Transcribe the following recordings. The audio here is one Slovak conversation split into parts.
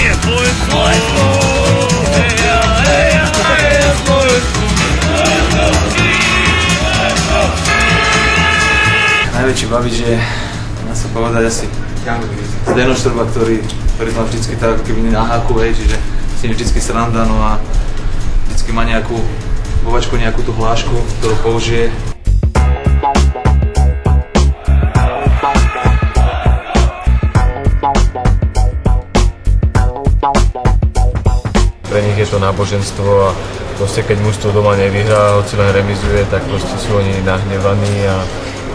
je Slovensko! Najväčší bavič je, dá sa povedať asi Zdeno Štrba, ktorý mal vždycky tak ako keby na háku, hej, čiže s ním vždycky sranda, no a vždycky má nejakú vovačku, nejakú tú hlášku, ktorú použije. Pre nich je to náboženstvo a proste keď mužstvo doma nevyhrá, hoci len remizuje, tak proste sú oni nahnevaní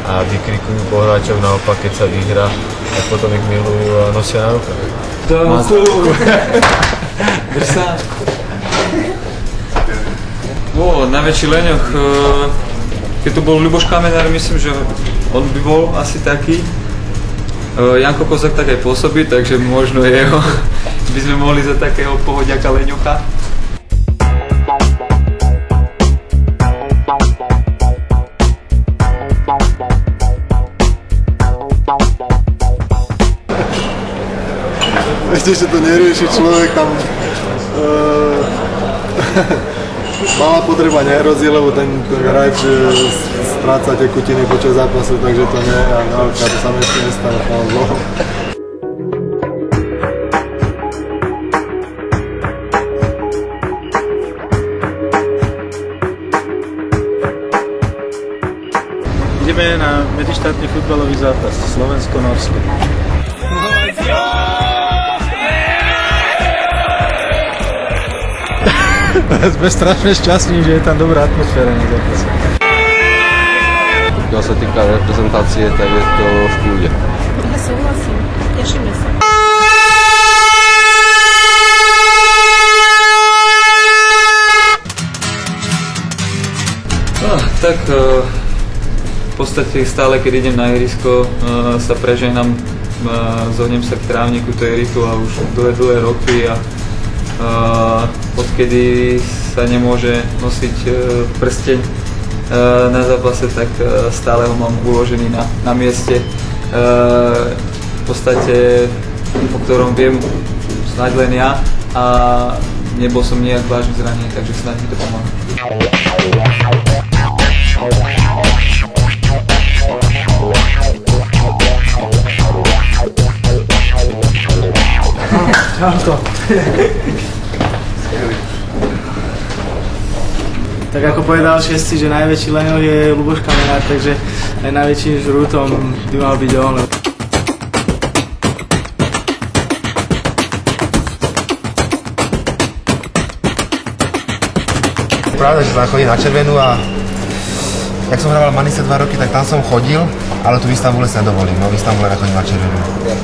a vykrikujú po hráčoch, naopak keď sa vyhrá, tak potom ich milujú a nosia na rukách. Drž sa. Najväčší leňoch, keď tu bol Ľuboš Kamenár, myslím, že on by bol asi taký. Janko Kozák tak aj pôsobí, takže možno jeho by sme mohli za takého pohodiaka leňocha. Ešte, že to nerieši človek, tam malá potreba nehrozí, lebo ten hráč stráca tekutiny počas zápasu, takže to nie, a to sa mi ešte nestane, chvála Bohu. Ideme na medzištátny futbalový zápas Slovensko-Norsko. Sme strašne šťastní, že je tam dobrá atmosféra na zápase. Pokiaľ sa týka reprezentácie, tak je to v kľude. Ja súhlasím, tešíme sa. Tak v podstate stále, keď idem na ihrisko, sa preženám, zohnem sa k trávniku, to je rituál už dlhé roky a odkedy sa nemôže nosiť prsteň na zápase, tak stále ho mám uložený na mieste, v podstate, o ktorom viem snáď len ja a nebol som nejak vážne zranený, takže snáď mi to pomáha. Tak ako povedal Šesti, že najväčší leňoch je Ľuboš Kamenár, takže aj najväčším žrútom by mal byť on. Pravda, že tam chodí na červenú a jak som hrával Manise 2 roky, tak tam som chodil, ale tu v Istanbule sa nedovolím, no v Istanbule nechodím na červenú.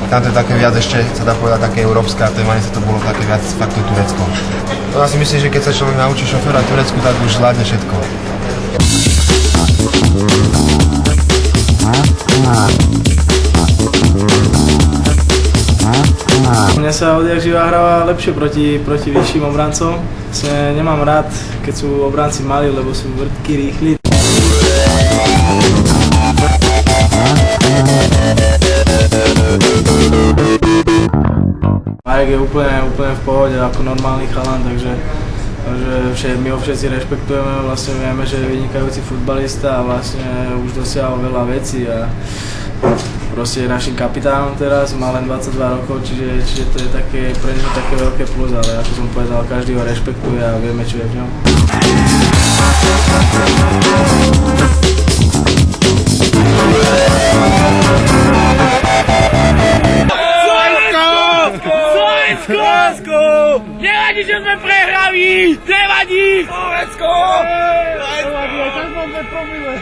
Tam to je také viac ešte, sa dá povedať, také európske, a v tej Manise to bolo také viac fakt to Turecko. To ja si myslím, že keď sa človek naučí šoférovať Turecku, tak už zvládne všetko. Mňa sa odjak živa hráva lepšie proti vyšším obrancom. Nemám rád, keď sú obranci malí, lebo sú vrtky, rýchli. Marek je úplne v pohode, ako normálny chalan, takže my ho všetci rešpektujeme, vlastne vieme, že je vynikajúci futbalista a vlastne už dosiahol veľa vecí a proste je našim kapitánom teraz, má len 22 rokov, čiže to je také, pre neho také veľké plus, ale ako som povedal, každý ho rešpektuje a vieme, čo je v ňom. Slovensko! Nevadí, že sme prehrali! Nevadí! Slovensko! Nevadí, aj tak mám 2 promile.